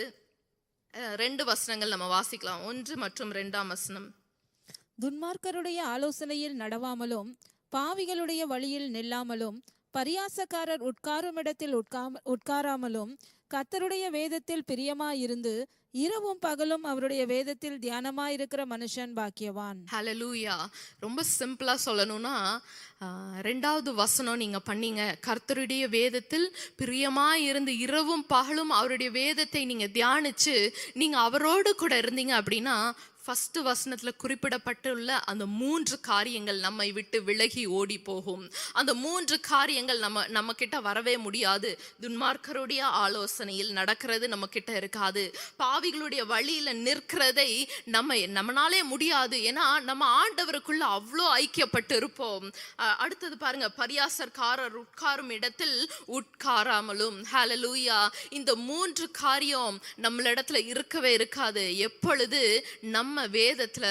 2 வசனங்கள் நம்ம வாசிக்கலாம். 1 மற்றும் 2ஆம் வசனம். துன்மார்க்கருடைய ஆலோசனையில் நடவாமலும் பாவிகளுடைய வழியில் நில்லாமலும் பரியாசக்காரர் உட்காரும் இடத்தில் உட்காராமலும் கர்த்தருடைய வேதத்தில் பிரியமாயிருந்து இரவும் பகலும் அவருடைய வேதத்தில் தியானமாயிருக்கிற மனுஷன் பாக்கியவான். ஹல்லேலூயா. ரொம்ப சிம்பிளா சொல்லணும்னா, 2வது வசனம் நீங்க பண்ணீங்க, கர்த்தருடைய வேதத்தில் பிரியமாயிருந்து இரவும் பகலும் அவருடைய வேதத்தை நீங்க தியானிச்சு நீங்க அவரோடு கூட இருந்தீங்க அப்படின்னா, ஃபர்ஸ்ட் வசனத்துல குறிப்பிடப்பட்டுள்ள அந்த 3 காரியங்கள் நம்மை விட்டு விலகி ஓடி போகும். அந்த 3 காரியங்கள் நம்ம கிட்ட வரவே முடியாது. துன்மார்க்கருடைய ஆலோசனையில் நடக்கிறது நம்ம கிட்ட இருக்காது. பாவிகளுடைய வழியில நிற்கிறதை நம்மனாலே முடியாது. ஏன்னா நம்ம ஆண்டவருக்குள்ள அவ்வளோ ஐக்கியப்பட்டு இருப்போம். அடுத்தது பாருங்க, பரியாசக்காரர் உட்காரும் இடத்தில் உட்காராமலும். ஹல்லேலூயா. இந்த 3 காரியம் நம்மளிடத்துல இருக்கவே இருக்காது. எப்பொழுது நம்ம வேதத்துல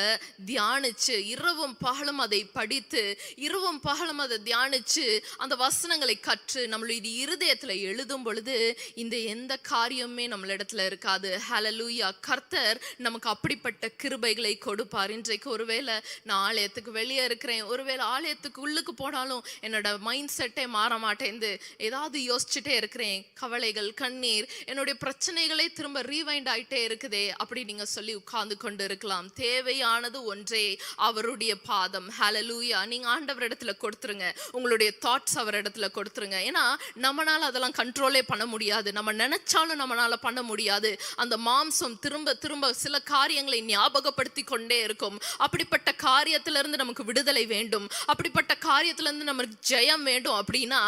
தியானிச்சு இரவும் பகலும் அதை படித்து இரவும் பகலும் அதை தியானிச்சு அந்த வசனங்களை கற்று நம்மளுடைய இருதயத்துல எழுதும் பொழுது இந்த எந்த காரியமே நம்மளிடத்துல இருக்காது. ஹல்லேலூயா. கர்த்தர் நமக்கு அப்படிப்பட்ட கிருபைகளை கொடுப்பார். இன்றைக்கு ஒருவேளை நான் ஆலயத்துக்கு வெளியே இருக்கிறேன், ஒருவேளை ஆலயத்துக்கு உள்ளுக்கு போனாலும் என்னோட மைண்ட் செட்டே மாற மாட்டேங்குது, ஏதாவது யோசிச்சுட்டே இருக்கிறேன், கவலைகள், கண்ணீர், என்னுடைய பிரச்சனைகளே திரும்ப ரீவைண்ட் ஆயிட்டே இருக்குதே, அப்படி நீங்க சொல்லி உட்கார்ந்து கொண்டு இருக்கலாம். தேவையானது ஒன்றே, அவருடைய பாதம். ஹல்லேலூயா. நீங்க ஆண்டவர் இடத்துல கொடுத்துருங்க, உங்களுடைய தாட்ஸ் அவர் இடத்துல கொடுத்துருங்க. ஏன்னா நம்மளால அதெல்லாம் கண்ட்ரோலே பண்ண முடியாது. நம்ம நினைச்சாலும் நம்மளால பண்ண முடியாது. அந்த மாம்சம் திரும்ப திரும்ப சில காரியங்களை ஞாபகப்படுத்தி கொண்டே இருக்கும். அப்படிப்பட்ட காரியத்திலிருந்து நமக்கு விடுதலை வேண்டும், அப்படிப்பட்ட காரியத்திலிருந்து நமக்கு ஜெயம் வேண்டும் அப்படின்னா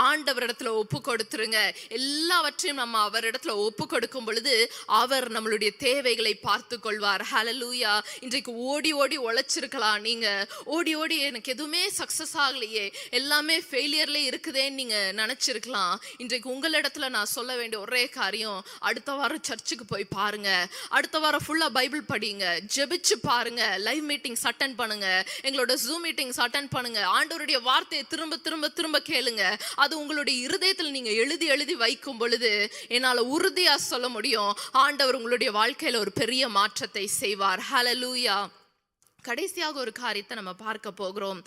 ஆண்டவர் இடத்துல ஒப்பு கொடுத்துருங்க. எல்லாவற்றையும் நம்ம அவர் இடத்துல ஒப்பு கொடுக்கும் பொழுது அவர் நம்மளுடைய தேவைகளை பார்த்து கொள்வார். ஹல்லேலூயா. இன்றைக்கு ஓடி ஓடி உழைச்சிருக்கலாம், நீங்க ஓடி ஓடி எனக்கு எதுவுமே சக்சஸ் ஆகலையே, எல்லாமே ஃபெயிலியர்ல இருக்குதேன்னு நீங்க நினைச்சிருக்கலாம். இன்றைக்கு உங்களிடத்துல நான் சொல்ல வேண்டிய ஒரே காரியம், அடுத்த வாரம் சர்ச்சுக்கு போய் பாருங்க, அடுத்த வாரம் ஃபுல்லா பைபிள் படிங்க, ஜெபிச்சு பாருங்க, லைவ் மீட்டிங்ஸ் அட்டென்ட் பண்ணுங்க, எங்களோட ஜூம் மீட்டிங்ஸ் அட்டென்ட் பண்ணுங்க, ஆண்டவருடைய வார்த்தையை திரும்ப திரும்ப திரும்ப கேளுங்க. அது உங்களுடைய இருதயத்தில் நீங்க எழுதி எழுதி வைக்கும் பொழுது என்னால உறுதியா சொல்ல முடியும், ஆண்டவர் உங்களுடைய வாழ்க்கையில ஒரு பெரிய மாற்றத்தை செய்வார். ஹல்லேலூயா. கடைசியாக ஒரு காரியத்தை நம்ம பார்க்க போகிறோம்.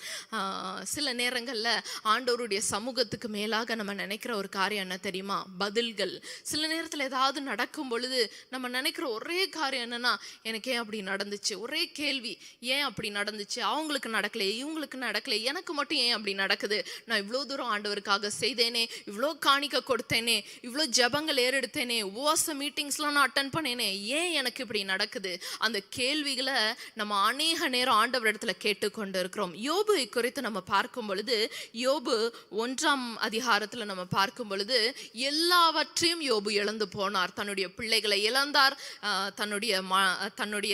சில நேரங்களில் ஆண்டவருடைய சமூகத்துக்கு மேலாக நம்ம நினைக்கிற ஒரு காரியம் என்ன தெரியுமா? பதில்கள். சில நேரத்தில் ஏதாவது நடக்கும் பொழுது நம்ம நினைக்கிற ஒரே காரியம் என்னன்னா, எனக்கு ஏன் அப்படி நடந்துச்சு? ஒரே கேள்வி, ஏன் அப்படி நடந்துச்சு? அவங்களுக்கு நடக்கலை, இவங்களுக்கு நடக்கலை, எனக்கு மட்டும் ஏன் அப்படி நடக்குது? நான் இவ்வளோ தூரம் ஆண்டவருக்காக செய்தேனே, இவ்வளோ காணிக்க கொடுத்தேனே, இவ்வளோ ஜபங்கள் ஏறெடுத்தேனே, உபவாச மீட்டிங்ஸ்லாம் நான் அட்டன் பண்ணேனே, ஏன் எனக்கு இப்படி நடக்குது? அந்த கேள்விகளை நம்ம அநேக அதிக நேரம் ஆண்டவர் இடத்துல கேட்டுக்கொண்டு இருக்கிறோம். யோபு குறித்து நம்ம பார்க்கும் பொழுது, யோபு 1ஆம் அதிகாரத்துல நம்ம பார்க்கும் பொழுது எல்லாவற்றையும் யோபு இழந்து போனார். தன்னுடைய பிள்ளைகளை இழந்தார், தன்னுடைய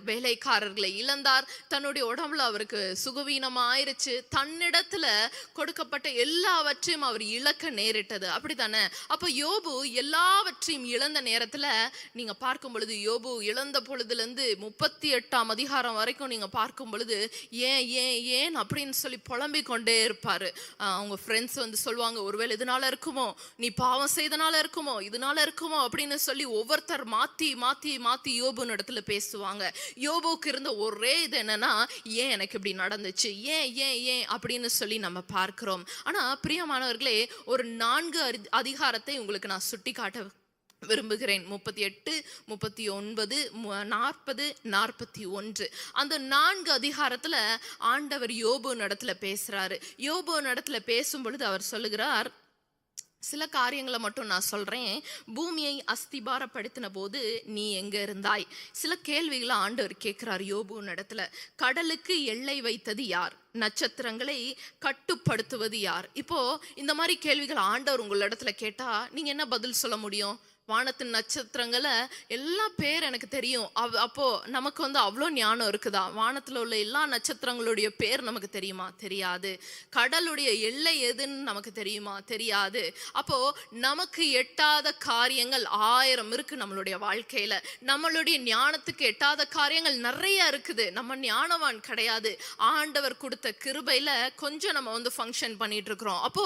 வேலைக்காரர்களை இழந்தார், தன்னுடைய உடம்புல அவருக்கு சுகவீனமா ஆயிருச்சு, தன்னிடத்துல கொடுக்கப்பட்ட எல்லாவற்றையும் அவர் இழக்க நேரிட்டது. அப்படித்தானே? அப்ப யோபு எல்லாவற்றையும் இழந்த நேரத்துல நீங்க பார்க்கும் பொழுது, யோபு இழந்த பொழுதுல இருந்து 38ஆம் அதிகாரம் வரைக்கும் நீங்க பார்க்கும் பொழுது ஏன் ஏன் ஏன் அப்படின்னு சொல்லி புலம்பிக் கொண்டே இருப்பாரு. அவங்க ஃப்ரெண்ட்ஸ் வந்து சொல்லுவாங்க, ஒருவேளை இதனால இருக்குமோ, நீ பாவம் செய்தனால இருக்குமோ, இதனால இருக்குமோ அப்படின்னு சொல்லி ஒவ்வொருத்தர் மாத்தி மாத்தி மாத்தி யோபுன்னு இடத்துல பேசுவாங்க. யோபுக்கு இருந்த ஒரே இது என்னன்னா, ஏன் எனக்கு இப்படி நடந்துச்சு, ஏன் ஏன் ஏன் அப்படின்னு சொல்லி நம்ம பார்க்கிறோம். ஆனா பிரியமானவர்களே, ஒரு 4 அதிகாரத்தை உங்களுக்கு நான் சுட்டி காட்ட விரும்புகிறேன். 38, 39, 40, 41 அந்த 4 அதிகாரத்துல ஆண்டவர் யோபு இடத்துல பேசுறாரு. யோபு இடத்துல பேசும் பொழுது அவர் சொல்லுகிறார், சில காரியங்களை மட்டும் நான் சொல்றேன். பூமியை அஸ்திபாரப்படுத்தின போது நீ எங்க இருந்தாய்? சில கேள்விகளை ஆண்டவர் கேட்கிறார் யோபு இடத்துல. கடலுக்கு எல்லை வைத்தது யார்? நட்சத்திரங்களை கட்டுப்படுத்துவது யார்? இப்போ இந்த மாதிரி கேள்விகள் ஆண்டவர் உங்களிடத்துல கேட்டா நீங்க என்ன பதில் சொல்ல முடியும்? வானத்தின் நட்சத்திரங்களை எல்லா பேர் எனக்கு தெரியும். அப்போ நமக்கு வந்து அவ்வளோ ஞானம் இருக்குதா? வானத்துல உள்ள எல்லா நட்சத்திரங்களுடைய பேர் நமக்கு தெரியுமா? தெரியாது. கடலுடைய எல்லை எதுன்னு நமக்கு தெரியுமா? தெரியாது. அப்போ நமக்கு எட்டாத காரியங்கள் 1000 இருக்கு நம்மளுடைய வாழ்க்கையில. நம்மளுடைய ஞானத்துக்கு எட்டாத காரியங்கள் நிறைய இருக்குது. நம்ம ஞானவான் கிடையாது. ஆண்டவர் கொடுத்த கிருபையில கொஞ்சம் நம்ம வந்து ஃபங்க்ஷன் பண்ணிட்டு இருக்கிறோம். அப்போ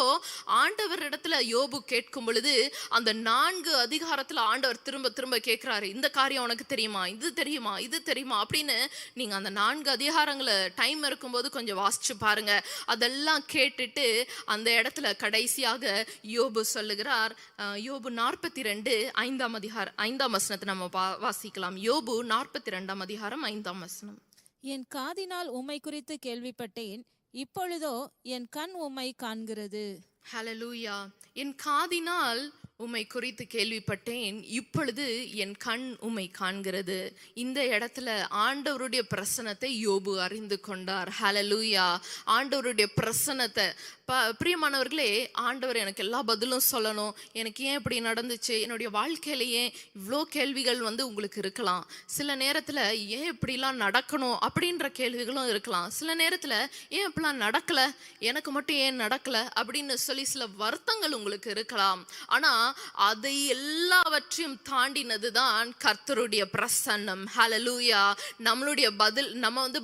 ஆண்டவர் இடத்துல யோபு கேட்கும் பொழுது அந்த 4 அதிகாரத்துல ஆண்டவர் திரும்ப திரும்ப கேட்கிறாரு, இந்த காரியம் உனக்கு தெரியுமா, இது தெரியுமா, இது தெரியுமா அப்படின்னு. நீங்க அந்த 4 அதிகாரங்களை டைம் இருக்கும்போது கொஞ்சம் வாசிச்சு பாருங்க. அதெல்லாம் கேட்டுட்டு அந்த இடத்துல கடைசியாக யோபு சொல்லுகிறார். யோபு 42 5ஆம் வசனத்தை நம்ம வாசிக்கலாம். யோபு 42ஆம் அதிகாரம் 5ஆம் வசனம். என் காதினால் உம்மை குறித்து கேள்விப்பட்டேன், இப்பொழுதோ என் கண் உம்மை காண்கிறது. ஹல்லேலூயா. என் காதினால் உம்மை குறித்து கேள்விப்பட்டேன், இப்பொழுது என் கண் உம்மை காண்கிறது. இந்த இடத்துல ஆண்டவருடைய பிரசன்னத்தை யோபு அறிந்து கொண்டார். ஹல்லேலூயா. ஆண்டவருடைய பிரசன்னத்தை பிரியமானவர்களே, ஆண்டவர் எனக்கு எல்லா பதிலும் சொல்லணும், எனக்கு ஏன் இப்படி நடந்துச்சு, என்னுடைய வாழ்க்கையிலேயே இவ்வளோ கேள்விகள் வந்து உங்களுக்கு இருக்கலாம். சில நேரத்தில் ஏன் இப்படிலாம் நடக்கணும் அப்படின்ற கேள்விகளும் இருக்கலாம். சில நேரத்தில் ஏன் இப்படிலாம் நடக்கலை, எனக்கு மட்டும் ஏன் நடக்கலை அப்படின்னு சொல்லி சில வருத்தங்கள் உங்களுக்கு இருக்கலாம். ஆனால் அதை எல்லாவற்றையும் தாண்டினது தான் கர்த்தருடைய பிரசன்னம். ஹல்லேலூயா. நம்மளுடைய பதில், நம்ம வந்து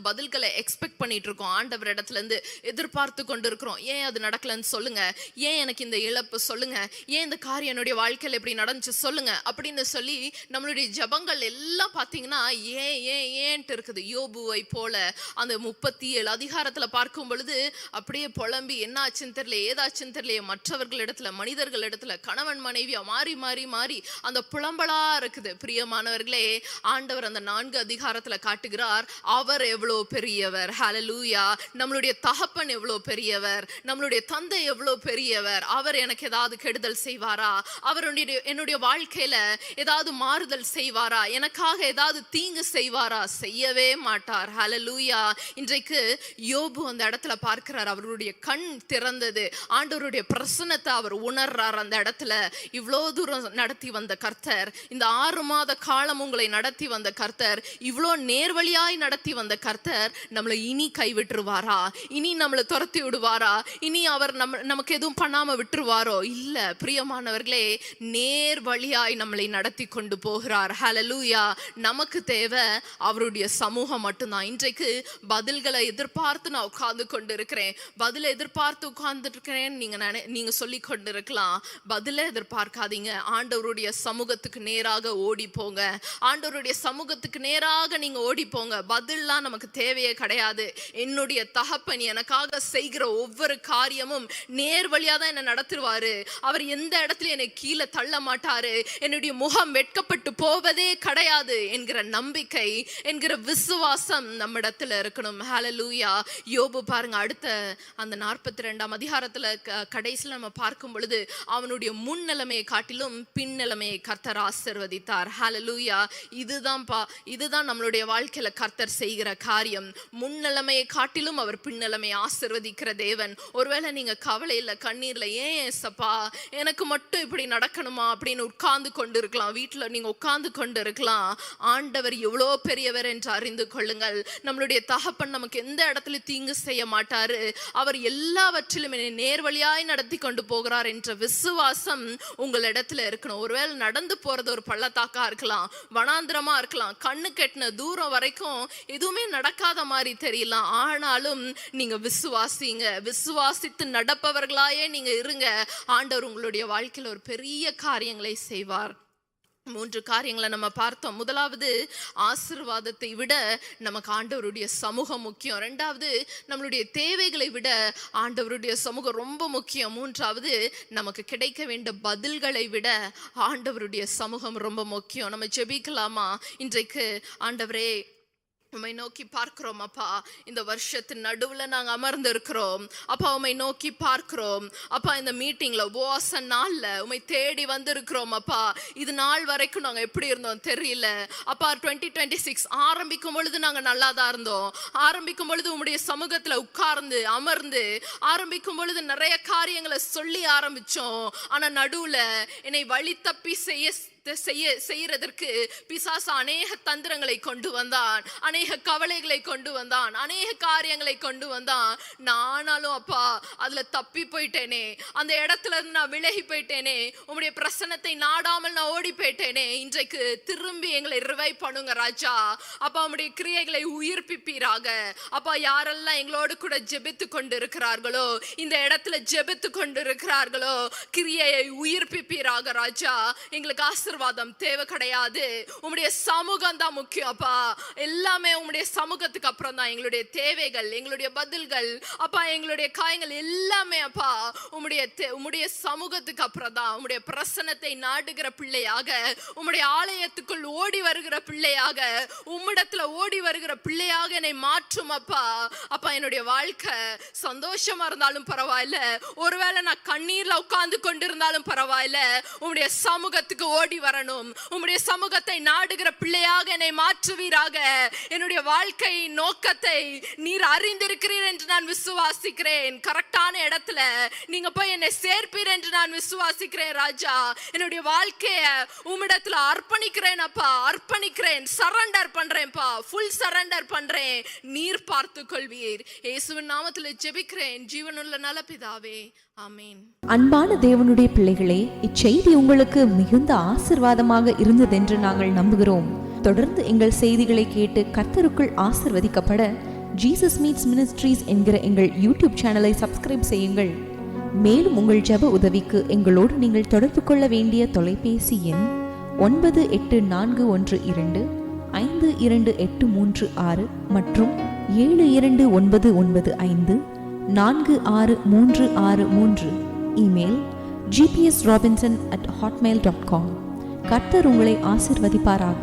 பதில்களை எக்ஸ்பெக்ட் பண்ணிட்டு இருக்கோம். ஆண்டவர் இடத்துல இருந்து எதிர்பார்த்து கொண்டு இருக்கிறோம். ஏன் அது நடக்கலன்னு சொல்லுங்க, ஏன் எனக்கு இந்த இழப்பு சொல்லுங்க, ஏன் இந்த காரியம் என்னுடைய வாழ்க்கையில் எப்படி நடந்துச்சு சொல்லுங்க அப்படின்னு சொல்லி நம்மளுடைய ஜபங்கள் எல்லாம் பார்த்தீங்கன்னா ஏன் ஏன் ஏன்ட்டு இருக்குது. யோபுவை போல அந்த 37 அதிகாரத்துல பார்க்கும் பொழுது அப்படியே புலம்பி என்ன ஆச்சுன்னு தெரியல, ஏதாச்சுன்னு தெரியல, மற்றவர்களிடத்துல மனிதர்களிடத்துல கணவன் மனைவியா மாறி மாறி மாறி அந்த புலம்பலா இருக்குது. பிரியமானவர்களே, ஆண்டவர் அந்த 4 அதிகாரத்துல காட்டுகிறார், அவர் எவ்வளவு பெரியவர். ஹல்லேலூயா. நம்மளுடைய தகப்பன் எவ்வளவு பெரியவர், நம்மளுடைய தந்தை எவ்வளவு பெரியவர். அவர் எனக்கு ஏதாவது கெடுதல் செய்வாரா? அவர் என்னுடைய வாழ்க்கையில ஏதாவது மாறுதல் செய்வாரா? எனக்காக ஏதாவது தீங்கு செய்வாரா? செய்யவே மாட்டார். ஹல்லேலூயா. இன்றைக்கு யோபு அந்த இடத்துல பார்க்கிறார், அவருடைய கண் திறந்தது. ஆண்டவருடைய பிரசன்னத்தை அவர் உணர்றார். அந்த இடத்துல இவ்வளோ தூரம் நடத்தி வந்த கர்த்தர், இந்த 6 மாத காலம் உங்களை நடத்தி வந்த கர்த்தர், இவ்வளோ நேர்வழியாய் நடத்தி வந்த கர்த்தர் நம்மளை இனி கைவிட்டுருவாரா? இனி நம்மளை துரத்தி விடுவாரா? இனி அவர் நமக்கு எதுவும் பண்ணாம விட்டுருவாரோ? இல்ல பிரியமானவர்களே, நேர் வழியாய் நம்மளை நடத்தி கொண்டு போகிறார். ஹல்லேலூயா. நமக்கு தேவை அவருடைய சமூகம் மட்டும்தான். இன்றைக்கு பதில்களை எதிர்பார்த்து நான் உட்கார்ந்து கொண்டு இருக்கிறேன், பதிலை எதிர்பார்த்து உட்கார்ந்துட்டு இருக்கிறேன் நீங்க சொல்லி கொண்டு இருக்கலாம். பதிலை எதிர்பார்க்காதீங்க. ஆண்டவருடைய சமூகத்துக்கு நேராக ஓடி போங்க. ஆண்டவருடைய சமூகத்துக்கு நேராக நீங்க ஓடி போங்க. பதில்லாம் நமக்கு தேவையே கிடையாது. என்னுடைய தகப்பன் எனக்காக செய்கிற ஒவ்வொரு காரியமும் நேர் வழியா தான் என்ன நடத்துவாரு. அவர் எந்த இடத்துல என்னை கீழே தள்ள மாட்டாரு. என்னுடைய முகம் வெட்கப்பட்டு போவதே கிடையாது என்கிற நம்பிக்கை, என்கிற விசுவாசம் நம்ம இடத்துல இருக்கணும். ஹல்லேலூயா. யோபு பாருங்க, அடுத்த அந்த 42ஆம் அதிகாரத்துல கடைசியில் நம்ம பார்க்கும் பொழுது அவனுடைய முன் நிலைமையை காட்டிலும் பின் நிலைமையை கர்த்தர் ஆசீர்வதித்தார். ஹல்லேலூயா. இதுதான் நம்மளுடைய வாழ்க்கையில கர்த்தர் செய்கிற காரியம். முன் நிலைமையை காட்டிலும் அவர் பின் நிலைமையை ஆசீர்வதிக்கிற தேவன். ஒருவேளை நீங்க கவலையில கண்ணீர்ல ஏன் ஏசப்பா எனக்கு மட்டும் இப்படி நடக்கணுமா அப்படின்னு உட்கார்ந்து கொண்டு இருக்கலாம். வீட்டுல நீங்க உட்கார்ந்து கொண்டு இருக்கலாம். ஆண்டவர் எவ்வளோ பெரியவர் என்று அறிந்து கொள்ளுங்கள். நம்மளுடைய தகப்பன் நமக்கு எந்த இடத்துல தீங்கு செய்ய மாட்டாரு. அவர் எல்லாவற்றிலும் என்னை நேர்வழியாய் நடத்தி கொண்டு போகிறார் என்ற விசுவாசம் உங்களிடத்துல இருக்கணும். ஒருவேளை நடந்து போறது ஒரு பள்ளத்தாக்கா இருக்கலாம், வனாந்திரமா இருக்கலாம், கண்ணு கெட்டின தூரம் வரைக்கும் எதுவுமே நடக்காத மாதிரி தெரியலாம். ஆனாலும் நீங்க விசுவாசிங்க, விசுவாசித்து நடப்பவர்களாயே நீங்க இருங்க. ஆண்டவர் உங்களுடைய வாழ்க்கையில ஒரு பெரிய காரியங்களை செய்வார். 3 காரியங்களை நம்ம பார்த்தோம். முதலாவது, ஆசீர்வாதத்தை விட நமக்கு ஆண்டவருடைய சமூகம் முக்கியம். 2வது, நம்மளுடைய தேவைகளை விட ஆண்டவருடைய சமூகம் ரொம்ப முக்கியம். 3வது, நமக்கு கிடைக்க வேண்டிய பதில்களை விட ஆண்டவருடைய சமூகம் ரொம்ப முக்கியம். நம்ம ஜெபிக்கலாமா? இன்றைக்கு ஆண்டவரே உம்மை நோக்கி பார்க்கிறோம் அப்பா. இந்த வருஷத்தின் நடுவுல நாங்க அமர்ந்து இருக்கிறோம் அப்பா. உம்மை நோக்கி பார்க்கிறோம் அப்பா. இந்த மீட்டிங்ல உபவாச நாள்ல உம்மை தேடி வந்திருக்கிறோம் அப்பா. இது நாள் வரைக்கும் நாங்க எப்படி இருந்தோம் தெரியல அப்பா. 2026 ஆரம்பிக்கும் பொழுது நாங்க நல்லா தான் இருந்தோம். ஆரம்பிக்கும் பொழுது உம்முடைய சமூகத்துல உட்கார்ந்து அமர்ந்து ஆரம்பிக்கும் பொழுது நிறைய காரியங்களை சொல்லி ஆரம்பிச்சோம். ஆனா நடுவுல என்னை வழி தப்பி செய்யறதற்கு பிசாசு அநேக தந்திரங்களை கொண்டு வந்தான், அநேக கவலைகளை கொண்டு வந்தான், அநேக காரியங்களை கொண்டு வந்தான். நானாலும் அப்பா அதுல தப்பி போயிட்டேனே, அந்த இடத்துல இருந்து நான் விலகி போயிட்டேனே, உம்முடைய பிரசன்னத்தை நாடாமல் நான் ஓடி போயிட்டேனே. இன்றைக்கு திரும்பி எங்களை ரிவைவ் பண்ணுங்க ராஜா அப்பா. உம்முடைய கிரியைகளை உயிர்ப்பிப்பீராக அப்பா. யாரெல்லாம் எங்களோடு கூட ஜெபித்து கொண்டு இருக்கிறார்களோ, இந்த இடத்துல ஜெபித்து கொண்டு இருக்கிறார்களோ, கிரியையை உயிர்ப்பிப்பீராக ராஜா. எங்களுக்கு ஆசீர்வாதம் தேவை கிடையாது, உம்முடைய சமூகம் தான் முக்கியம் அப்பா. எல்லாமே உம்முடைய சமூகத்துக்கு அப்புறம் தான். எங்களுடைய தேவைகள், எங்களுடைய பதில்கள் அப்பா, எங்களுடைய காயங்கள் எல்லாமே அப்பா உம்முடைய சமூகத்துக்கு அப்புறம் தான். உம்முடைய பிரசன்னத்தை நாடுகிற பிள்ளையாக, உம்முடைய ஆலயத்துக்குள் ஓடி வருகிற பிள்ளையாக, உம்மிடத்துல ஓடி வருகிற பிள்ளையாக என்னை மாற்றும் அப்பா. அப்பா என்னுடைய வாழ்க்கை சந்தோஷமா இருந்தாலும் பரவாயில்ல, ஒருவேளை நான் கண்ணீர்ல உட்கார்ந்து கொண்டிருந்தாலும் பரவாயில்ல, உம்முடைய சமூகத்துக்கு ஓடி வரணும். உம்முடைய சமூகத்தை நாடுகிற பிள்ளையாக என்னை மாற்றுவீராக. என்னுடைய வாழ்க்கை நோக்கத்தை நீர் அறிந்திருக்கிறீர் என்று நான் விசுவாசிக்கிறேன். கரெக்டான இடத்துல நீங்க போய் என்னை சேர்ப்பீர் என்று நான் விசுவாசிக்கிறேன் ராஜா. என்னுடைய வாழ்க்கைய உம்மிடத்துல அர்ப்பணிக்கிறேன் அப்பா, அர்ப்பணிக்கிறேன், சரண்டர் பண்றேன்ப்பா, ஃபுல் சரண்டர் பண்றேன். நீர் பார்த்து கொள்வீர். இயேசுவின் நாமத்தில் ஜெபிக்கிறேன் ஜீவனுள்ள நல்ல பிதாவே, ஆமென். அன்பான தேவனுடைய பிள்ளைகளே, இச்செய்தி உங்களுக்கு மிகுந்த ஆசீர்வாதமாக இருந்ததென்று நாங்கள் நம்புகிறோம். தொடர்ந்து எங்கள் செய்திகளை கேட்டு கர்த்தருக்குள் ஆசீர்வதிக்கப்பட ஜீசஸ் மீட்ஸ் மினிஸ்ட்ரீஸ் என்கிற எங்கள் யூடியூப் சேனலை சப்ஸ்கிரைப் செய்யுங்கள். மேலும் உங்கள் ஜெப உதவிக்கு எங்களோடு நீங்கள் தொடர்பு கொள்ள வேண்டிய தொலைபேசி எண் 9842252836 மற்றும் 7299546363. Email gpsrobinson@hotmail.com. கர்த்தர் உங்களை ஆசீர்வதிப்பாராக.